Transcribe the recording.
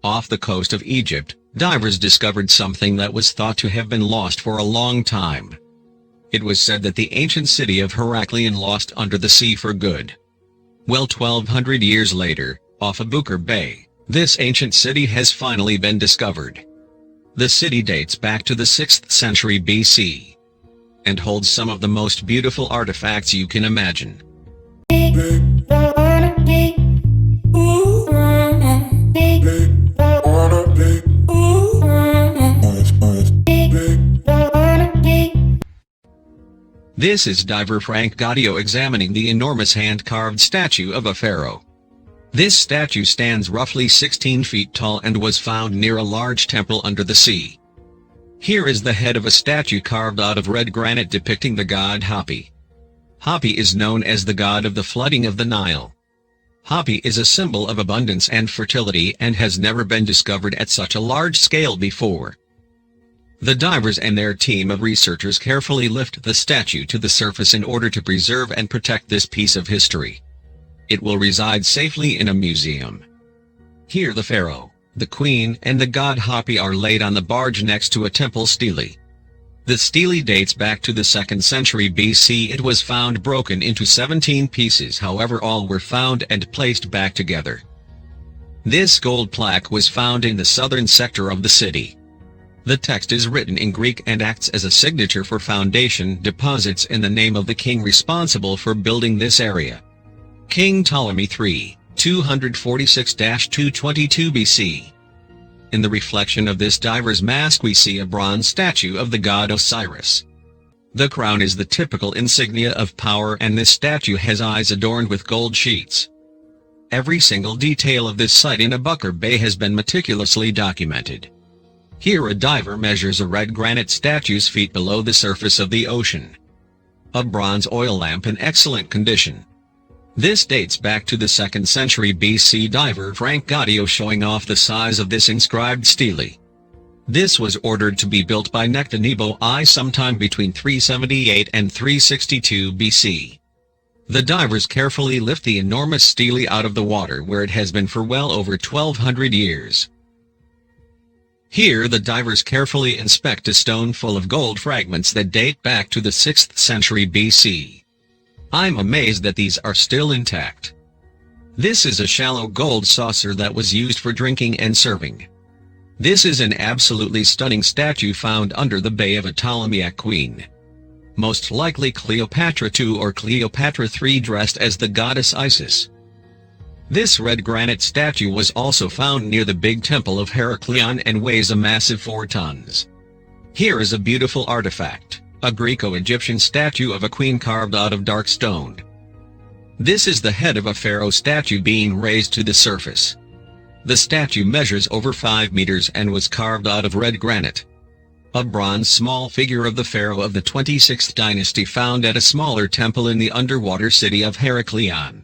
Off the coast of Egypt, divers discovered something that was thought to have been lost for a long time. It was said that the ancient city of Heraklion lost under the sea for good. Well, 1200 years later, off Abuker Bay, this ancient city has finally been discovered. The city dates back to the 6th century BC and holds some of the most beautiful artifacts you can imagine. This is diver Frank Gaudio examining the enormous hand-carved statue of a pharaoh. This statue stands roughly 16 feet tall and was found near a large temple under the sea. Here is the head of a statue carved out of red granite depicting the god Hapi. Hapi is known as the god of the flooding of the Nile. Hapi is a symbol of abundance and fertility and has never been discovered at such a large scale before. The divers and their team of researchers carefully lift the statue to the surface in order to preserve and protect this piece of history. It will reside safely in a museum. Here the pharaoh, the queen, and the god Hapi are laid on the barge next to a temple stele. The stele dates back to the 2nd century BC. It was found broken into 17 pieces, however all were found and placed back together. This gold plaque was found in the southern sector of the city. The text is written in Greek and acts as a signature for foundation deposits in the name of the king responsible for building this area. King Ptolemy III, 246–222 BC. In the reflection of this diver's mask we see a bronze statue of the god Osiris. The crown is the typical insignia of power, and this statue has eyes adorned with gold sheets. Every single detail of this site in Abuker Bay has been meticulously documented. Here a diver measures a red granite statue's feet below the surface of the ocean. A bronze oil lamp in excellent condition. This dates back to the 2nd century BC. Diver Frank Gaudio showing off the size of this inscribed stele. This was ordered to be built by Nectanebo I sometime between 378 and 362 BC. The divers carefully lift the enormous stele out of the water where it has been for well over 1200 years. Here the divers carefully inspect a stone full of gold fragments that date back to the 6th century BC. I'm amazed that these are still intact. This is a shallow gold saucer that was used for drinking and serving. This is an absolutely stunning statue found under the bay of a Ptolemaic queen. Most likely Cleopatra II or Cleopatra III dressed as the goddess Isis. This red granite statue was also found near the big temple of Heraklion and weighs a massive 4 tons. Here is a beautiful artifact, a Greco-Egyptian statue of a queen carved out of dark stone. This is the head of a pharaoh statue being raised to the surface. The statue measures over 5 meters and was carved out of red granite. A bronze small figure of the pharaoh of the 26th dynasty found at a smaller temple in the underwater city of Heraklion.